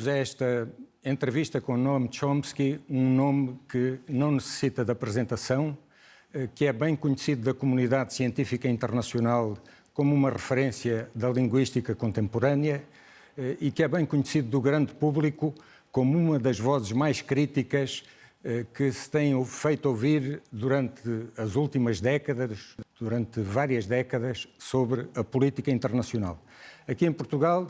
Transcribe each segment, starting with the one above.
Esta entrevista com Noam Chomsky, nome que não necessita de apresentação, que é bem conhecido da comunidade científica internacional como uma referência da linguística contemporânea e que é bem conhecido do grande público como uma das vozes mais críticas que se tem feito ouvir durante as últimas décadas, durante várias décadas, sobre a política internacional. Aqui em Portugal,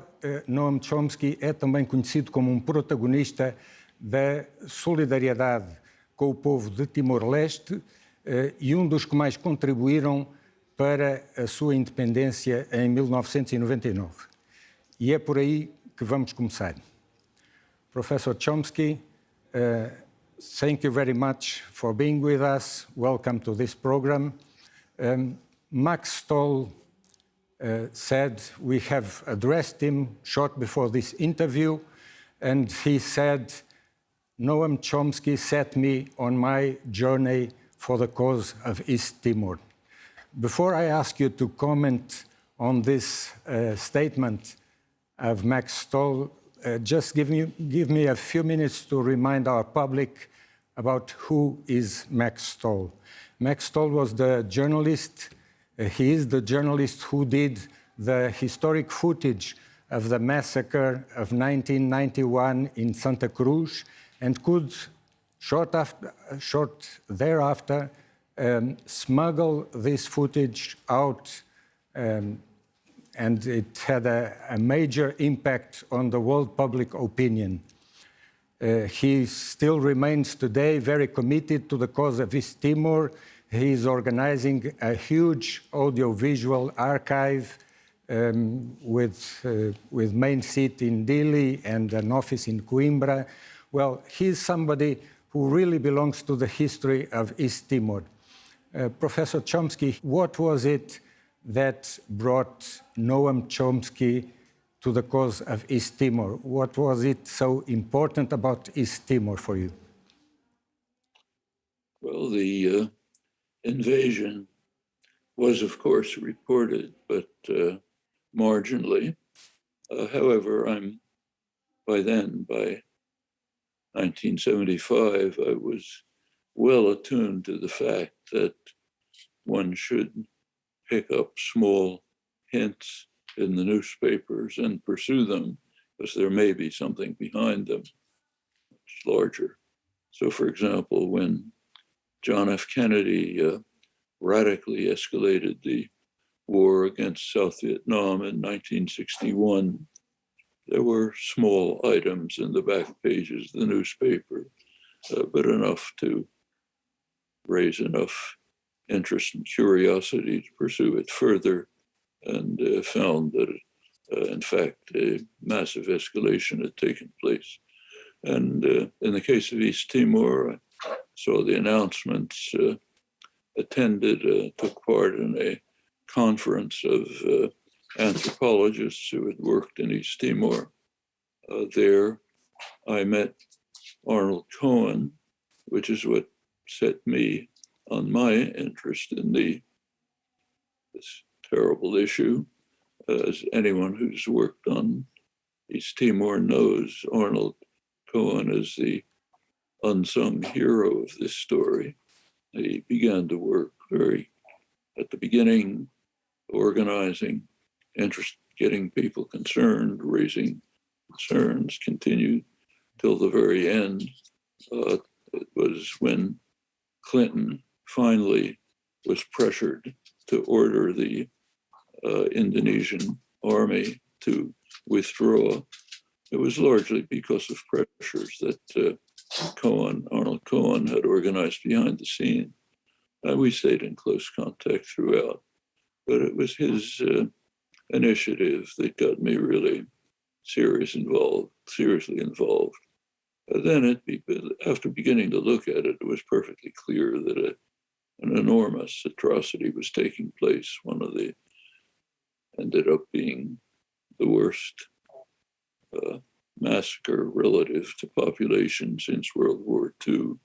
Noam Chomsky é também conhecido como um protagonista da solidariedade com o povo de Timor-Leste e um dos que mais contribuíram para a sua independência em 1999. E é por aí que vamos começar. Professor Chomsky, thank you very much for being with us. Welcome to this program. Max Stoll said we have addressed him short before this interview, and he said, Noam Chomsky set me on my journey for the cause of East Timor. Before I ask you to comment on this statement of Max Stoll, just give me a few minutes to remind our public about who is Max Stoll. Max Stoll was the journalist. He is the journalist who did the historic footage of the massacre of 1991 in Santa Cruz and could, short thereafter, smuggle this footage out, and it had a major impact on the world public opinion. He still remains today very committed to the cause of East Timor. He is organizing a huge audiovisual archive with main seat in Dili and an office in Coimbra. Well, he's somebody who really belongs to the history of East Timor. Professor Chomsky, what was it that brought Noam Chomsky to the cause of East Timor? What was it so important about East Timor for you? Well, the invasion was, of course, reported, but marginally. However, by 1975, I was well attuned to the fact that one should pick up small hints in the newspapers and pursue them, because there may be something behind them much larger. So, for example, when John F. Kennedy radically escalated the war against South Vietnam in 1961, there were small items in the back pages of the newspaper, but enough to raise enough interest and curiosity to pursue it further, and found that, in fact, a massive escalation had taken place. And in the case of East Timor, I saw the announcements, took part in a conference of anthropologists who had worked in East Timor. There, I met Arnold Cohen, which is what set me on my interest in this terrible issue. As anyone who's worked on East Timor knows, Arnold Cohen is the unsung hero of this story. He began to work at the beginning, organizing interest, getting people concerned, raising concerns, continued till the very end. It was when Clinton finally was pressured to order the Indonesian army to withdraw. It was largely because of pressures that Arnold Cohen had organized behind the scene. We stayed in close contact throughout, but it was his initiative that got me really seriously involved. Then, after beginning to look at it, it was perfectly clear that an enormous atrocity was taking place. Ended up being the worst massacre relative to population since World War II.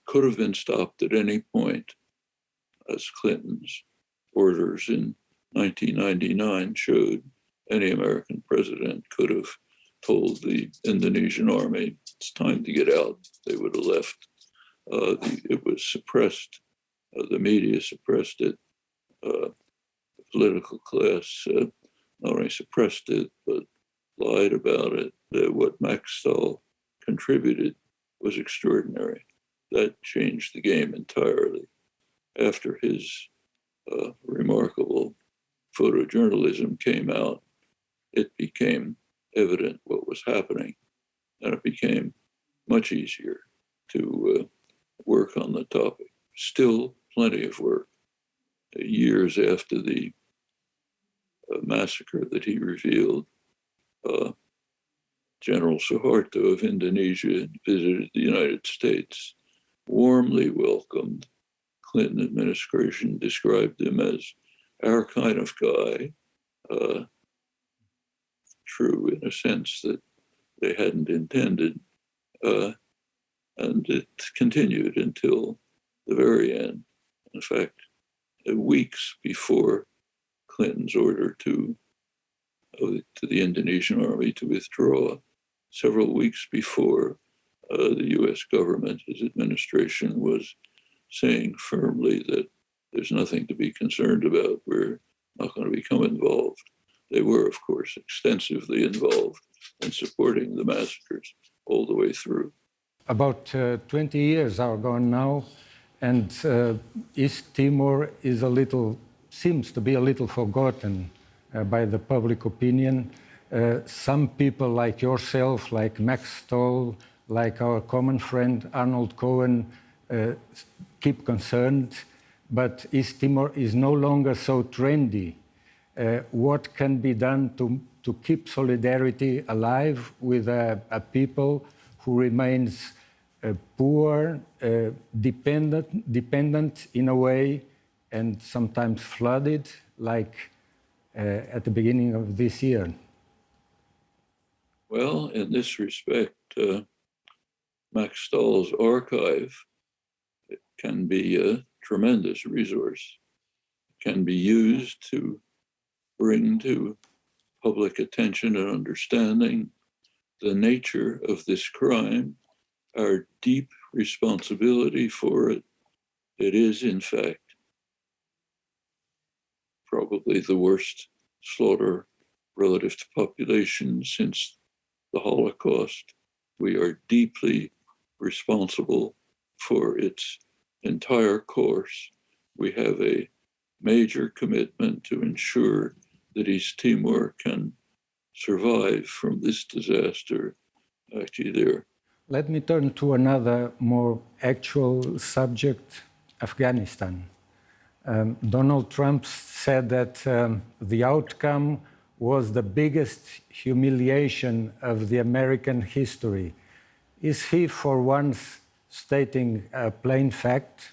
Could have been stopped at any point, as Clinton's orders in 1999 showed. Any American president could have told the Indonesian army, it's time to get out, they would have left. It was suppressed. The media suppressed it. The political class not only suppressed it, but lied about it. What Max Stahl contributed was extraordinary. That changed the game entirely. After his remarkable photojournalism came out, it became evident what was happening, and it became much easier to work on the topic. Still plenty of work. Years after the massacre that he revealed, General Suharto of Indonesia visited the United States, warmly welcomed. Clinton administration described him as our kind of guy. True in a sense that they hadn't intended. And it continued until the very end. In fact, weeks before Clinton's order to the Indonesian army to withdraw, several weeks before, the US government, his administration, was saying firmly that there's nothing to be concerned about. We're not going to become involved. They were, of course, extensively involved in supporting the massacres all the way through. About 20 years are gone now, and East Timor is seems to be a little forgotten by the public opinion. Some people like yourself, like Max Stahl, like our common friend Arnold Cohen, keep concerned, but East Timor is no longer so trendy. What can be done to keep solidarity alive with a people who remains poor, dependent in a way, and sometimes flooded, like at the beginning of this year? Well, in this respect, Max Stahl's archive can be a tremendous resource, can be used to bring to public attention and understanding the nature of this crime, our deep responsibility for it. It is, in fact, probably the worst slaughter relative to population since the Holocaust. We are deeply responsible for its entire course. We have a major commitment to ensure that East Timor can survive from this disaster. Actually, there. Let me turn to another more actual subject, Afghanistan. Donald Trump said that the outcome was the biggest humiliation of the American history. Is he, for once, stating a plain fact?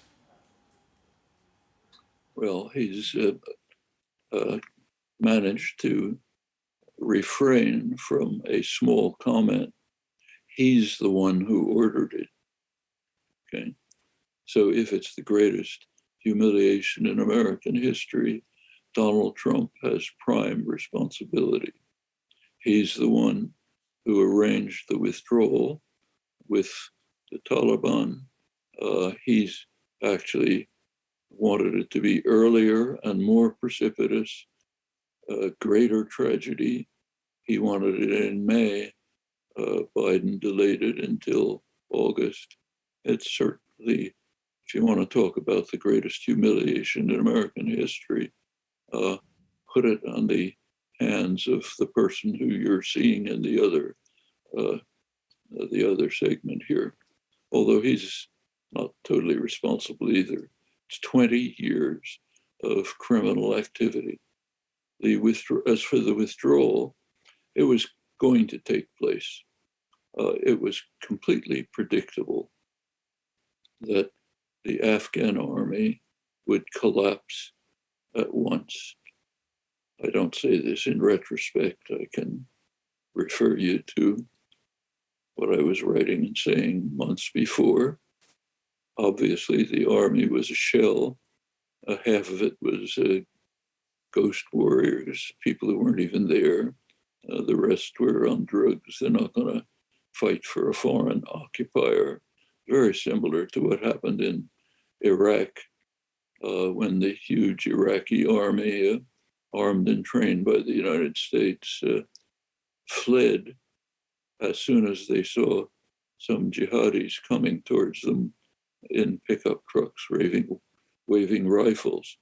Well, he's managed to refrain from a small comment. He's the one who ordered it. Okay, so if it's the greatest humiliation in American history, Donald Trump has prime responsibility. He's the one who arranged the withdrawal with the Taliban. He's actually wanted it to be earlier and more precipitous, greater tragedy. He wanted it in May. Biden delayed it until August. It's certainly, if you want to talk about the greatest humiliation in American history, put it on the hands of the person who you're seeing in the other segment here. Although he's not totally responsible either. It's 20 years of criminal activity. As for the withdrawal, it was going to take place. It was completely predictable that the Afghan army would collapse at once. I don't say this in retrospect. I can refer you to what I was writing and saying months before. Obviously, the army was a shell. Half of it was ghost warriors, people who weren't even there. The rest were on drugs. They're not going to fight for a foreign occupier. Very similar to what happened in Iraq when the huge Iraqi army, armed and trained by the United States, fled as soon as they saw some jihadis coming towards them in pickup trucks, waving rifles.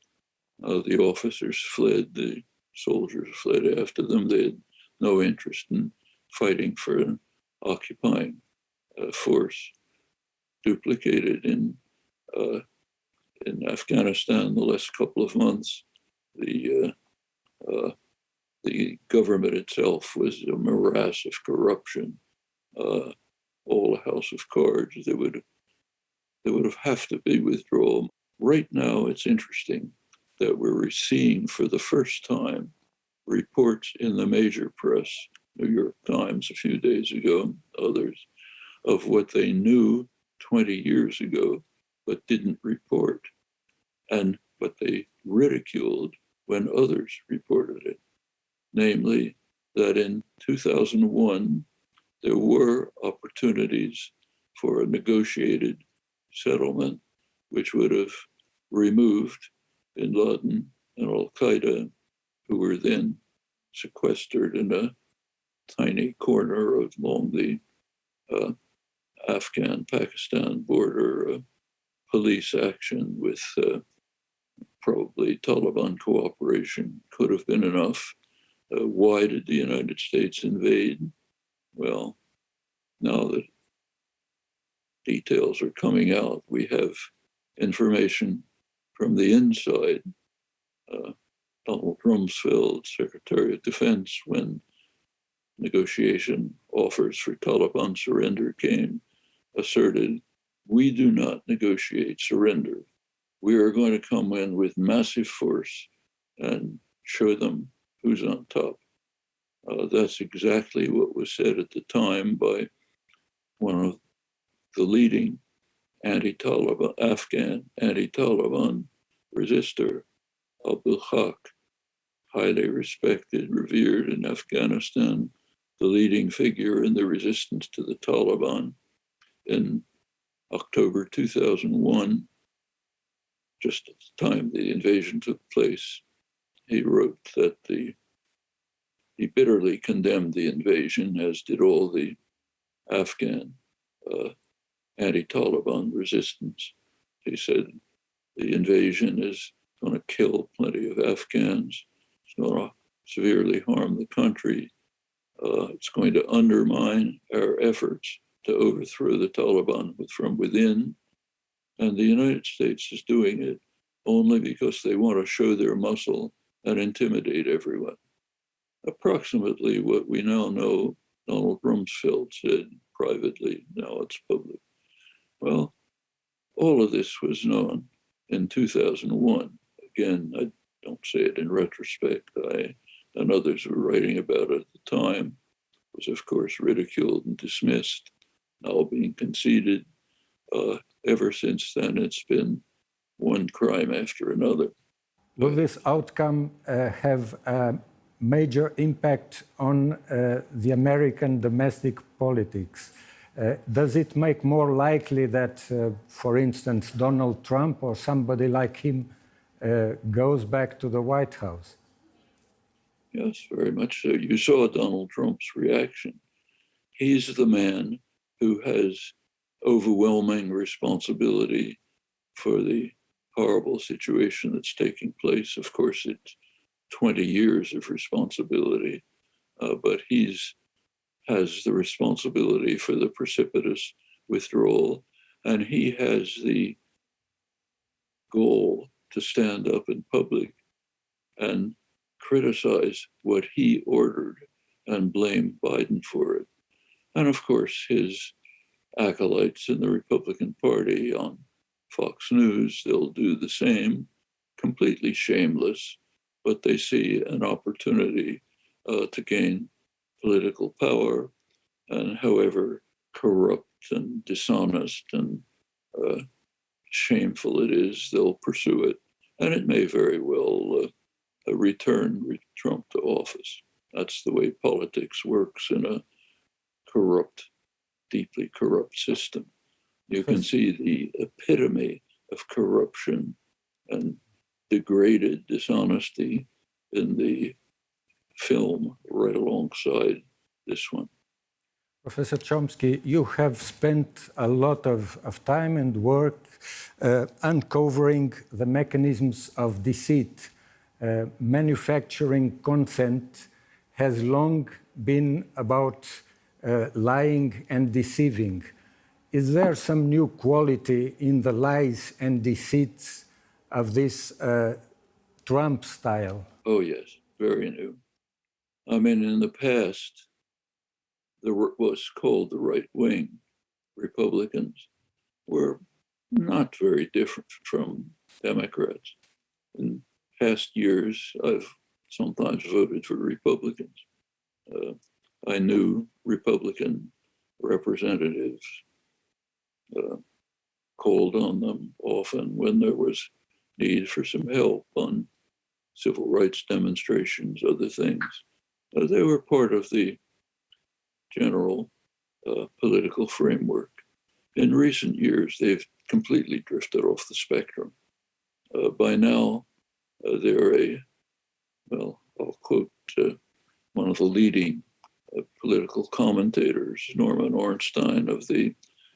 The officers fled, the soldiers fled after them. They had no interest in fighting for an occupying force. Duplicated in Afghanistan the last couple of months. The government itself was a morass of corruption, all a house of cards. There would have to be withdrawal. Right now, it's interesting that we're seeing for the first time reports in the major press, New York Times a few days ago, others, of what they knew 20 years ago, but didn't report, and what they ridiculed when others reported it. Namely, that in 2001, there were opportunities for a negotiated settlement, which would have removed bin Laden and Al-Qaeda, who were then sequestered in a tiny corner along the Afghan-Pakistan border. Police action with probably Taliban cooperation could have been enough. Why did the United States invade? Well, now that details are coming out, we have information from the inside. Donald Rumsfeld, Secretary of Defense, when negotiation offers for Taliban surrender came, asserted, "We do not negotiate surrender. We are going to come in with massive force and show them who's on top." That's exactly what was said at the time by one of the leading Afghan anti-Taliban resistor, Abdul Haq, highly respected, revered in Afghanistan, the leading figure in the resistance to the Taliban. In October 2001, just at the time the invasion took place, he wrote that he bitterly condemned the invasion, as did all the Afghan anti-Taliban resistance. He said the invasion is going to kill plenty of Afghans. It's going to severely harm the country. It's going to undermine our efforts to overthrow the Taliban from within. And the United States is doing it only because they want to show their muscle and intimidate everyone. Approximately what we now know Donald Rumsfeld said privately, now it's public. Well, all of this was known in 2001. Again, I don't say it in retrospect. I and others were writing about it at the time. It was, of course, ridiculed and dismissed, now being conceded. Ever since then, it's been one crime after another. Will this outcome have a major impact on the American domestic politics? Does it make more likely that, for instance, Donald Trump or somebody like him goes back to the White House? Yes, very much so. You saw Donald Trump's reaction. He's the man who has overwhelming responsibility for the horrible situation that's taking place. Of course, it's 20 years of responsibility, but has the responsibility for the precipitous withdrawal, and he has the goal to stand up in public and criticize what he ordered and blame Biden for it. And of course, his acolytes in the Republican Party on Fox News, they'll do the same, completely shameless, but they see an opportunity to gain political power, and however corrupt and dishonest and shameful it is, they'll pursue it. And it may very well return Trump to office. That's the way politics works in a corrupt, deeply corrupt system. You can see the epitome of corruption and degraded dishonesty in the film right alongside this one. Professor Chomsky, you have spent a lot of time and work uncovering the mechanisms of deceit. Manufacturing consent has long been about lying and deceiving. Is there some new quality in the lies and deceits of this Trump style? Oh, yes, very new. I mean, in the past, what's called the right wing Republicans were not very different from Democrats. In past years, I've sometimes voted for Republicans. I knew Republican representatives called on them often when there was need for some help on civil rights demonstrations, other things. They were part of the general political framework. In recent years, they've completely drifted off the spectrum. By now, they're I'll quote one of the leading political commentators, Norman Ornstein of the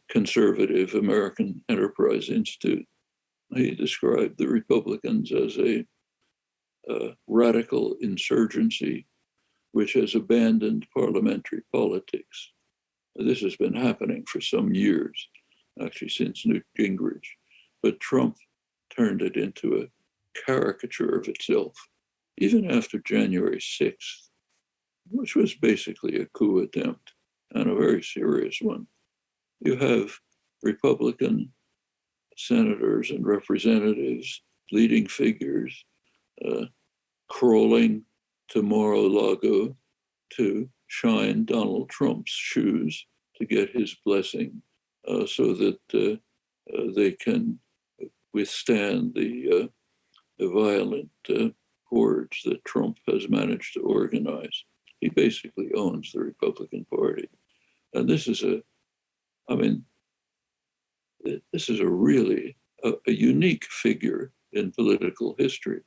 conservative American Enterprise Institute. He described the Republicans as a radical insurgency which has abandoned parliamentary politics. This has been happening for some years, actually since Newt Gingrich, but Trump turned it into a caricature of itself, even after January 6th, which was basically a coup attempt and a very serious one. You have Republican senators and representatives, leading figures, crawling to Mar-a-Lago to shine Donald Trump's shoes to get his blessing so that they can withstand the violent hordes that Trump has managed to organize. He basically owns the Republican Party. And this is really a unique figure in political history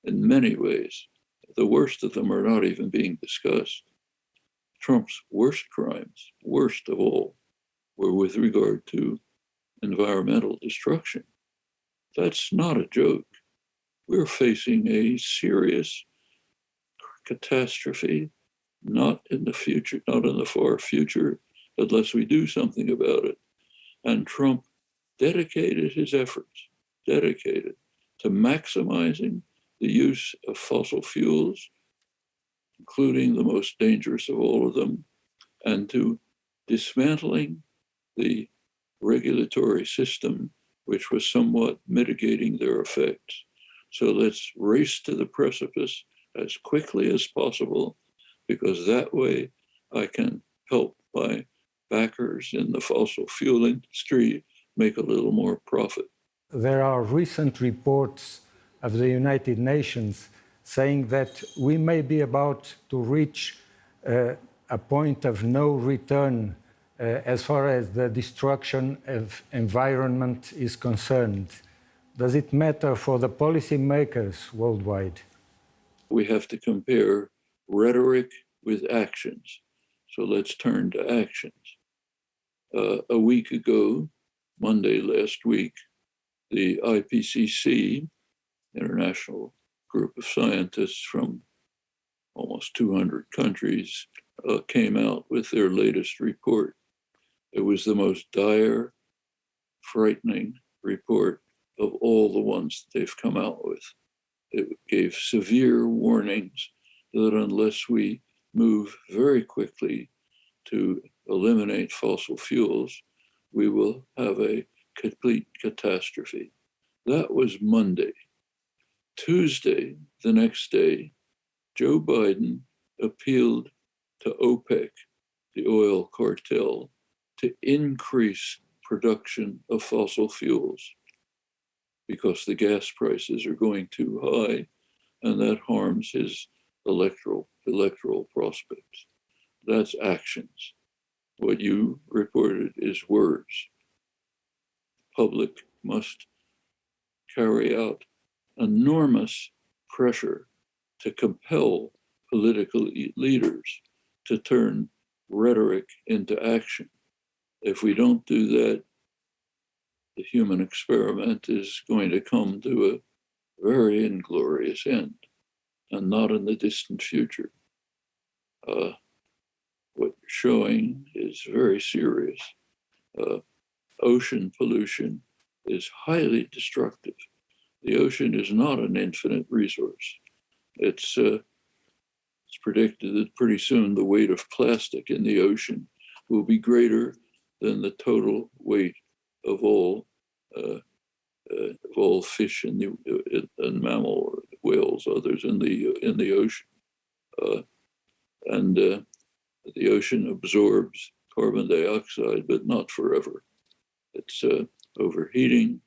in many ways. The worst of them are not even being discussed. Trump's worst crimes, worst of all, were with regard to environmental destruction. That's not a joke. We're facing a serious catastrophe, not in the future, not in the far future, unless we do something about it. And Trump dedicated his efforts, to maximizing the use of fossil fuels, including the most dangerous of all of them, and to dismantling the regulatory system, which was somewhat mitigating their effects. So let's race to the precipice as quickly as possible, because that way I can help my backers in the fossil fuel industry make a little more profit. There are recent reports of the United Nations saying that we may be about to reach a point of no return as far as the destruction of environment is concerned. Does it matter for the policymakers worldwide? We have to compare rhetoric with actions. So let's turn to actions. A week ago, Monday last week, the IPCC, International Group of Scientists from almost 200 countries, came out with their latest report. It was the most dire, frightening report of all the ones that they've come out with. It gave severe warnings that unless we move very quickly to eliminate fossil fuels, we will have a complete catastrophe. That was Monday. Tuesday, the next day, Joe Biden appealed to OPEC, the oil cartel, to increase production of fossil fuels because the gas prices are going too high, and that harms his electoral prospects. That's actions. What you reported is words. Public must carry out enormous pressure to compel political leaders to turn rhetoric into action. If we don't do that, the human experiment is going to come to a very inglorious end, and not in the distant future. What you're showing is very serious. Ocean pollution is highly destructive. The ocean is not an infinite resource. It's predicted that pretty soon the weight of plastic in the ocean will be greater than the total weight of all fish and mammal or whales, others in the ocean, and the ocean absorbs carbon dioxide, but not forever. It's overheating.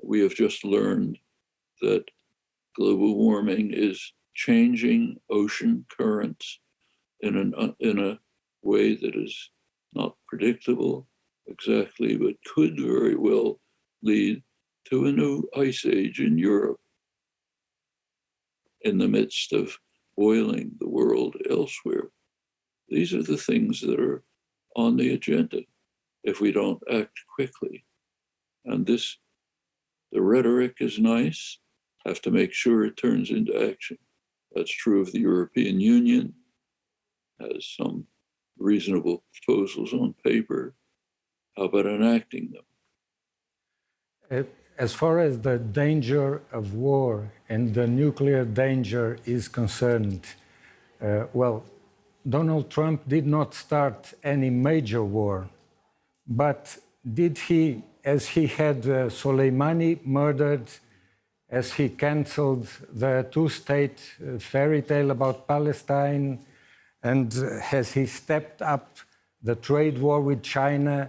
We have just learned that global warming is changing ocean currents in a way that is not predictable exactly, but could very well lead to a new ice age in Europe in the midst of boiling the world elsewhere. These are the things that are on the agenda if we don't act quickly. And the rhetoric is nice, have to make sure it turns into action. That's true of the European Union, has some reasonable proposals on paper. How about enacting them? As far as the danger of war and the nuclear danger is concerned, well, Donald Trump did not start any major war, but did he, as he had Soleimani murdered, as he cancelled the two-state fairy tale about Palestine, and as he stepped up the trade war with China,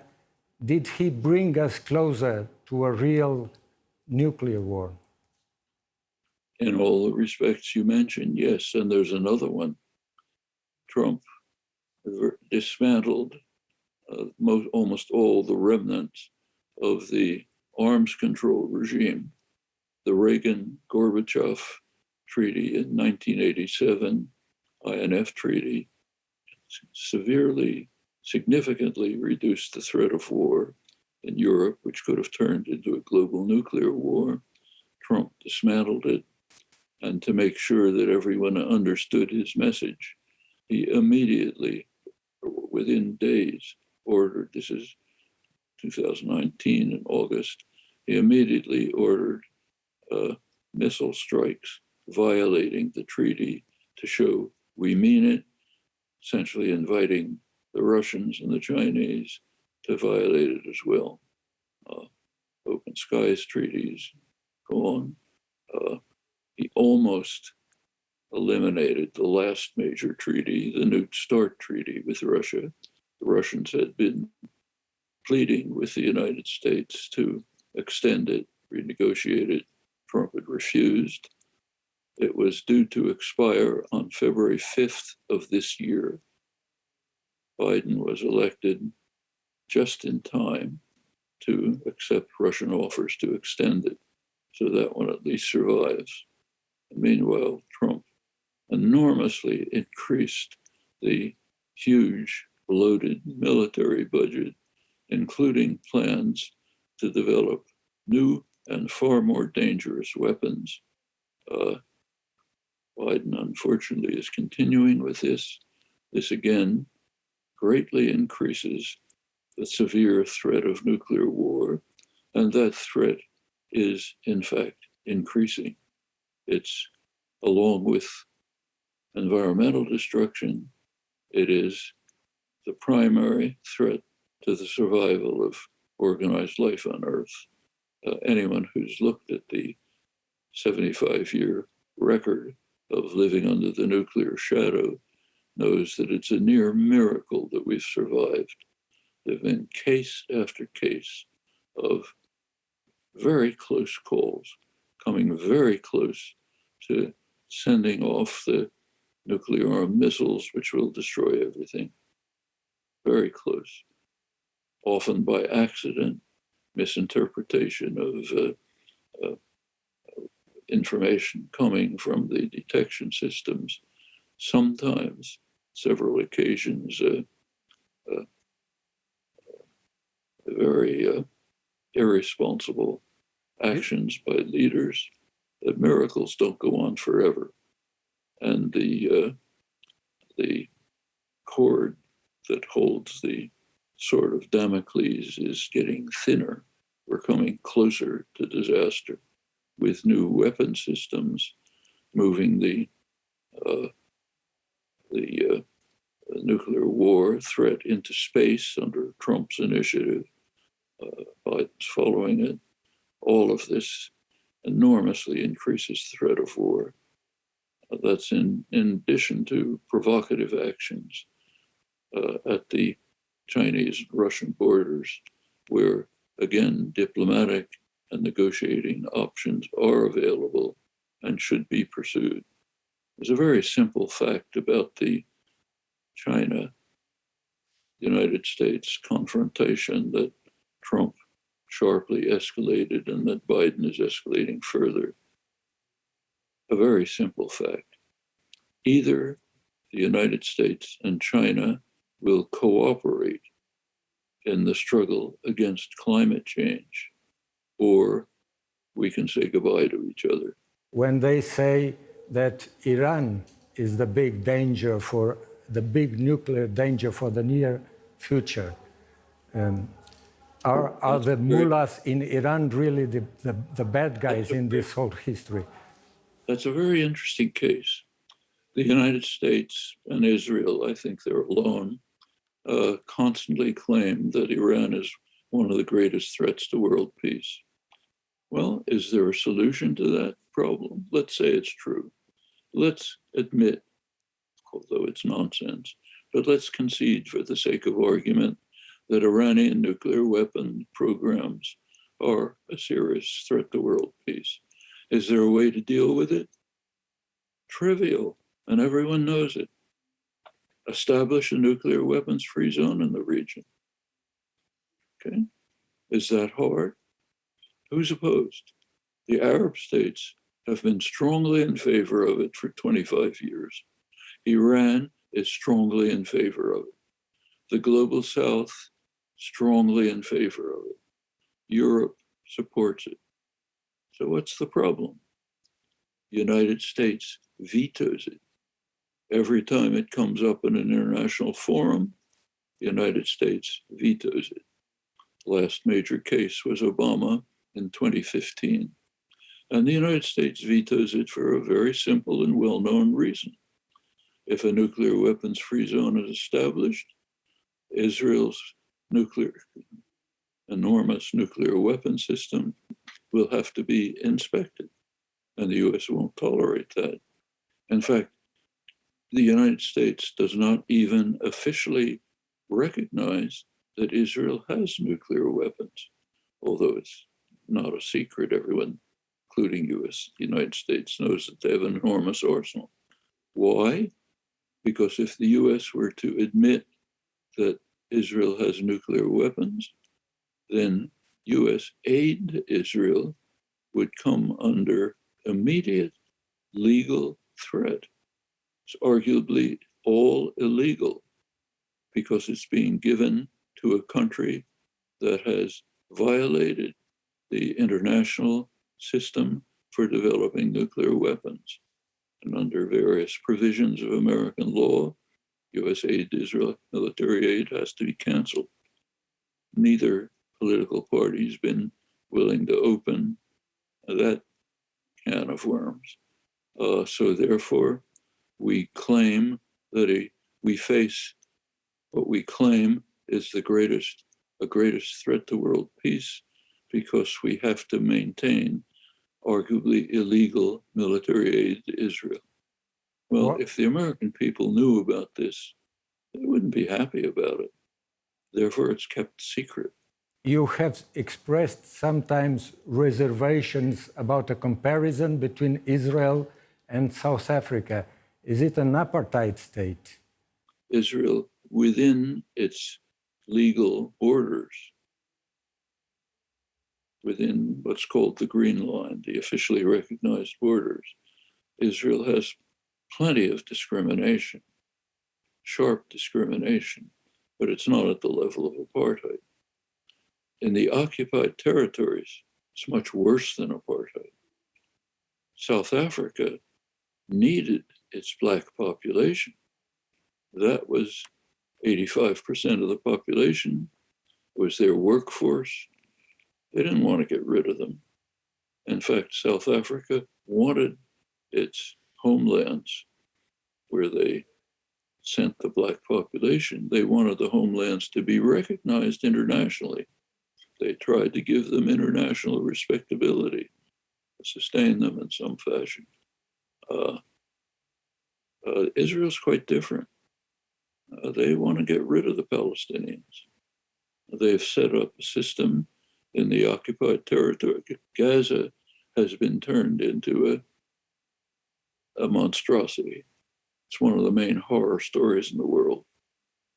did he bring us closer to a real nuclear war? In all the respects you mentioned, yes. And there's another one. Trump dismantled almost all the remnants of the arms control regime. The Reagan-Gorbachev Treaty in 1987, INF Treaty, significantly reduced the threat of war in Europe, which could have turned into a global nuclear war. Trump dismantled it. And to make sure that everyone understood his message, he immediately, within days, ordered, this is 2019 in August, he immediately ordered missile strikes violating the treaty to show we mean it, essentially inviting the Russians and the Chinese to violate it as well. Open skies treaties, go on. He almost eliminated the last major treaty, the New START treaty with Russia. The Russians had been pleading with the United States to extend it, renegotiate it. Trump had refused. It was due to expire on February 5th of this year. Biden was elected just in time to accept Russian offers to extend it. So that one at least survives. Meanwhile, Trump enormously increased the huge bloated military budget, including plans to develop new and far more dangerous weapons. Biden, unfortunately, is continuing with this. This again greatly increases the severe threat of nuclear war, and that threat is, in fact, increasing. It's, along with environmental destruction, it is the primary threat to the survival of organized life on Earth. Anyone who's looked at the 75-year record of living under the nuclear shadow knows that it's a near miracle that we've survived. There have been case after case of very close calls, coming very close to sending off the nuclear missiles, which will destroy everything. Very close. Often by accident, misinterpretation of information coming from the detection systems. Sometimes, several occasions, very irresponsible actions by leaders. That miracles don't go on forever, and the cord that holds the sword of Damocles is getting thinner. We're coming closer to disaster with new weapon systems, moving the nuclear war threat into space under Trump's initiative. Biden's following it. All of this enormously increases the threat of war. That's in addition to provocative actions at the Chinese-Russian borders, where, again, diplomatic and negotiating options are available and should be pursued. There's a very simple fact about the China-United States confrontation that Trump sharply escalated and that Biden is escalating further. A very simple fact. Either the United States and China will cooperate in the struggle against climate change, or we can say goodbye to each other. When they say that Iran is the big danger for the big nuclear danger for the near future, are the mullahs in Iran really the bad guys in this whole history? That's a very interesting case. The United States and Israel, I think they're alone, constantly claim that Iran is one of the greatest threats to world peace. Well, is there a solution to that problem? Let's say it's true. Let's admit, although it's nonsense, but let's concede for the sake of argument that Iranian nuclear weapon programs are a serious threat to world peace. Is there a way to deal with it? Trivial, and everyone knows it. Establish a nuclear weapons-free zone in the region. Okay, is that hard? Who's opposed? The Arab states have been strongly in favor of it for 25 years. Iran is strongly in favor of it. The global South, strongly in favor of it. Europe supports it. So what's the problem? United States vetoes it. Every time it comes up in an international forum, the United States vetoes it. Last major case was Obama in 2015. And the United States vetoes it for a very simple and well-known reason. If a nuclear weapons-free zone is established, Israel's enormous nuclear weapon system will have to be inspected, and the US won't tolerate that. In fact, the United States does not even officially recognize that Israel has nuclear weapons, although it's not a secret. Everyone, including the United States, knows that they have an enormous arsenal. Why? Because if the US were to admit that Israel has nuclear weapons, then US aid to Israel would come under immediate legal threat. It's arguably all illegal because it's being given to a country that has violated the international system for developing nuclear weapons. And under various provisions of American law, US aid to Israel, military aid, has to be canceled. Neither political party has been willing to open that can of worms. So therefore, we claim that we face what we claim is the greatest threat to world peace, because we have to maintain arguably illegal military aid to Israel. Well, if the American people knew about this, they wouldn't be happy about it. Therefore, it's kept secret. You have expressed sometimes reservations about a comparison between Israel and South Africa. Is it an apartheid state? Israel, within its legal borders, within what's called the Green Line, the officially recognized borders, Israel has plenty of discrimination, sharp discrimination, but it's not at the level of apartheid. In the occupied territories, it's much worse than apartheid. South Africa needed its Black population. That was 85% of the population, was their workforce. They didn't want to get rid of them. In fact, South Africa wanted its homelands where they sent the Black population. They wanted the homelands to be recognized internationally. They tried to give them international respectability, sustain them in some fashion. Israel's quite different. They want to get rid of the Palestinians. They've set up a system in the occupied territory. Gaza has been turned into a monstrosity. It's one of the main horror stories in the world.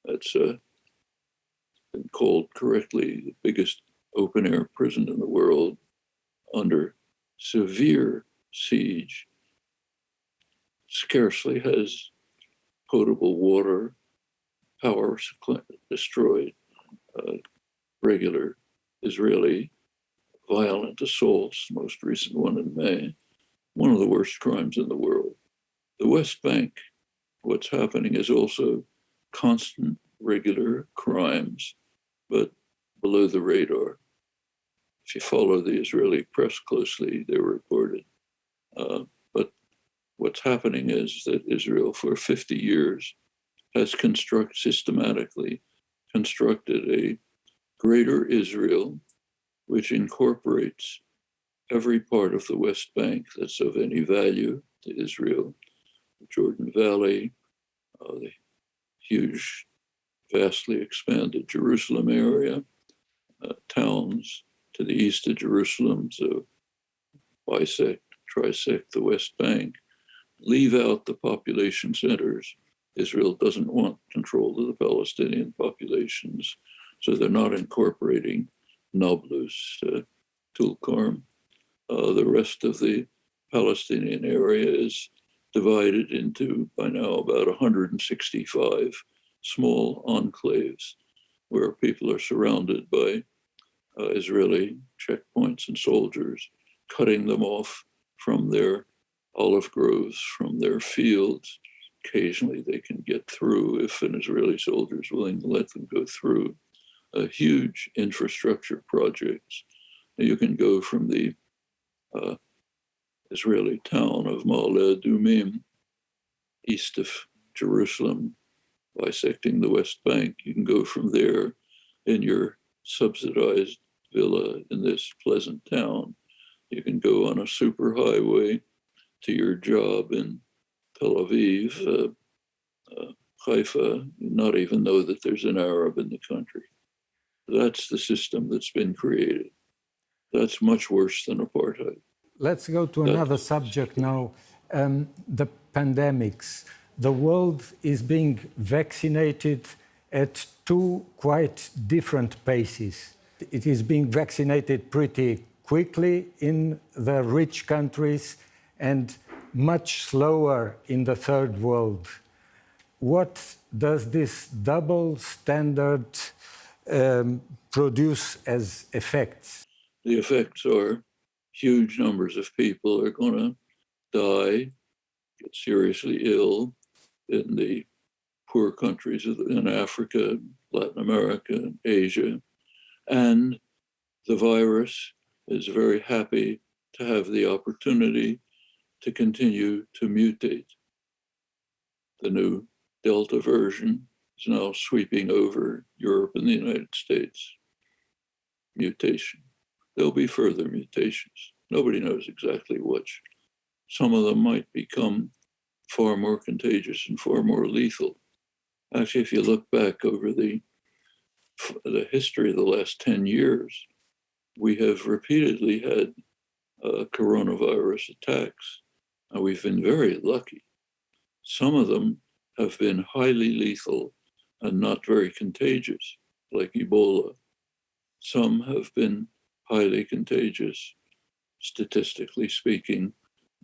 It's been called correctly the biggest open-air prison in the world, under severe siege, scarcely has potable water, power destroyed, regular Israeli violent assaults, most recent one in May, one of the worst crimes in the world. The West Bank, what's happening is also constant, regular crimes, but below the radar. If you follow the Israeli press closely, they're reported. But what's happening is that Israel, for 50 years, has systematically constructed a greater Israel, which incorporates every part of the West Bank that's of any value to Israel, the Jordan Valley, the huge, vastly expanded Jerusalem area, towns to the east of Jerusalem, so trisect the West Bank, leave out the population centers. Israel doesn't want control of the Palestinian populations, so they're not incorporating Nablus, Tulkarm. The rest of the Palestinian area is divided into, by now, about 165 small enclaves where people are surrounded by Israeli checkpoints and soldiers, cutting them off from their olive groves, from their fields. Occasionally they can get through if an Israeli soldier is willing to let them go through. Huge infrastructure projects. You can go from the Israeli town of Ma'ale Adumim, east of Jerusalem, bisecting the West Bank. You can go from there in your subsidized villa in this pleasant town. You can go on a superhighway to your job in Tel Aviv, Haifa, not even know that there's an Arab in the country. That's the system that's been created. That's much worse than apartheid. Let's go to another subject now, the pandemics. The world is being vaccinated at two quite different paces. It is being vaccinated pretty quickly in the rich countries and much slower in the third world. What does this double standard produce as effects? The effects are huge numbers of people are going to die, get seriously ill in the poor countries in Africa, Latin America, Asia. And the virus is very happy to have the opportunity to continue to mutate. The new Delta version is now sweeping over Europe and the United States. Mutation. There'll be further mutations. Nobody knows exactly which. Some of them might become far more contagious and far more lethal. Actually, if you look back over the history of the last 10 years, we have repeatedly had coronavirus attacks. And we've been very lucky. Some of them have been highly lethal and not very contagious, like Ebola. Some have been highly contagious, statistically speaking,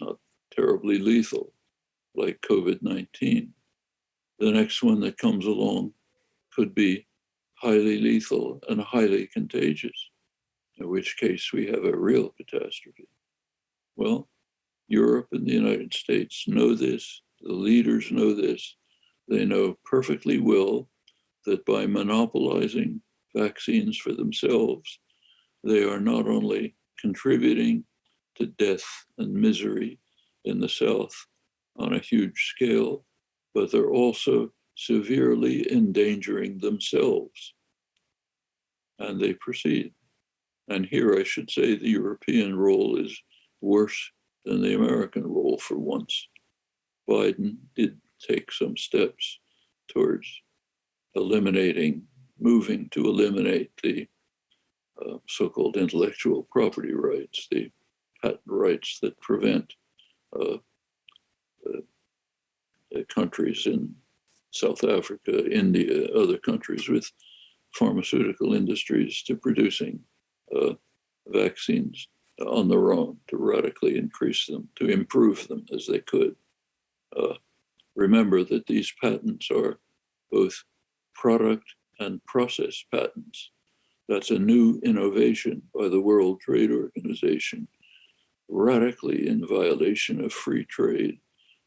not terribly lethal, like COVID-19. The next one that comes along could be highly lethal and highly contagious, in which case we have a real catastrophe. Well, Europe and the United States know this, the leaders know this. They know perfectly well that by monopolizing vaccines for themselves, they are not only contributing to death and misery in the South on a huge scale, but they're also severely endangering themselves. And they proceed. And here I should say the European role is worse than the American role for once. Biden did take some steps towards moving to eliminate the so-called intellectual property rights, the patent rights that prevent countries in South Africa, India, other countries with pharmaceutical industries to producing vaccines on their own, to radically increase them, to improve them as they could. Remember that these patents are both product and process patents. That's a new innovation by the World Trade Organization, radically in violation of free trade,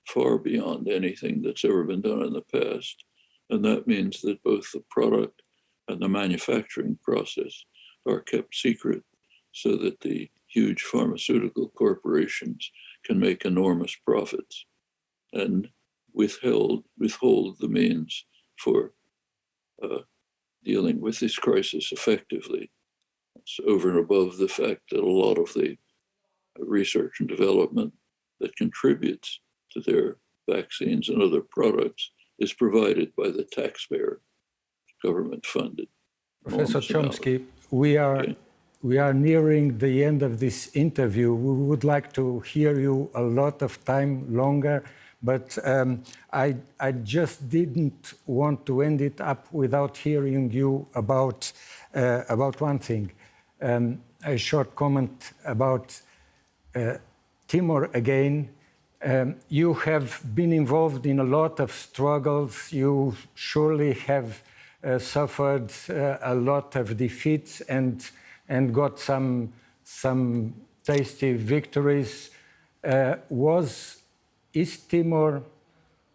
far beyond anything that's ever been done in the past. And that means that both the product and the manufacturing process are kept secret so that the huge pharmaceutical corporations can make enormous profits and withhold the means for dealing with this crisis effectively. It's over and above the fact that a lot of the research and development that contributes to their vaccines and other products is provided by the taxpayer, government funded. Professor Chomsky, we are nearing the end of this interview. We would like to hear you a lot of time longer, but I just didn't want to end it up without hearing you about one thing. A short comment about Timor again. You have been involved in a lot of struggles. You surely have suffered a lot of defeats and got some tasty victories. Is Timor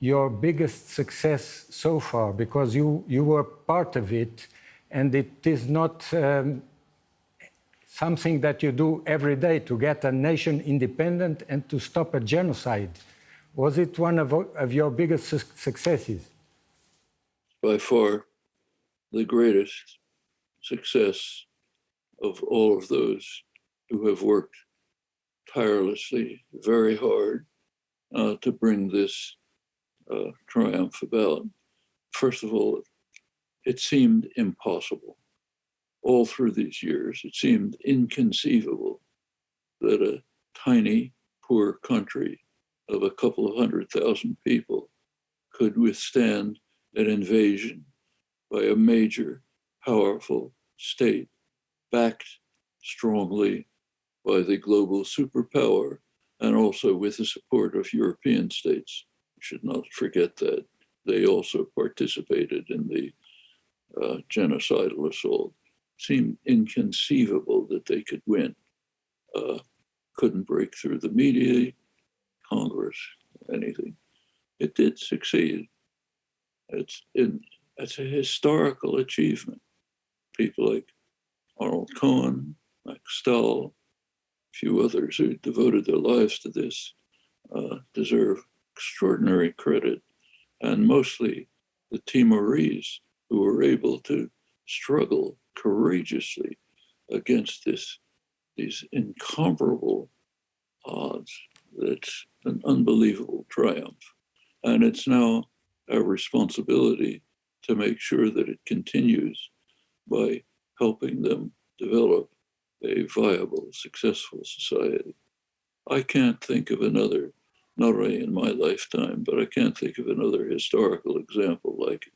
your biggest success so far? Because you were part of it, and it is not something that you do every day to get a nation independent and to stop a genocide. Was it one of your biggest successes? By far, the greatest success of all of those who have worked tirelessly, very hard to bring this triumph about. First of all, it seemed impossible. All through these years, it seemed inconceivable that a tiny, poor country of a couple of 100,000 people could withstand an invasion by a major, powerful state, backed strongly by the global superpower and also with the support of European states. We should not forget that. They also participated in the genocidal assault. Seemed inconceivable that they could win. Couldn't break through the media, Congress, anything. It did succeed. It's a historical achievement. People like Arnold Cohen, Max Stahl, a few others who devoted their lives to this deserve extraordinary credit, and mostly the Timorese who were able to struggle courageously against these incomparable odds. It's an unbelievable triumph. And it's now our responsibility to make sure that it continues by helping them develop a viable, successful society. I can't think of another not only in my lifetime, but I can't think of another historical example like it.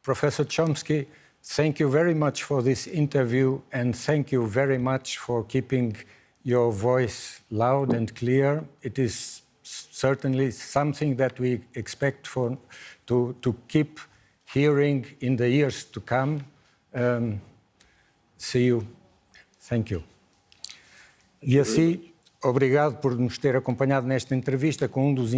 Professor Chomsky, thank you very much for this interview, and thank you very much for keeping your voice loud and clear. It is certainly something that we expect to keep hearing in the years to come. See you. Thank you. E assim, obrigado por nos ter acompanhado nesta entrevista com um dos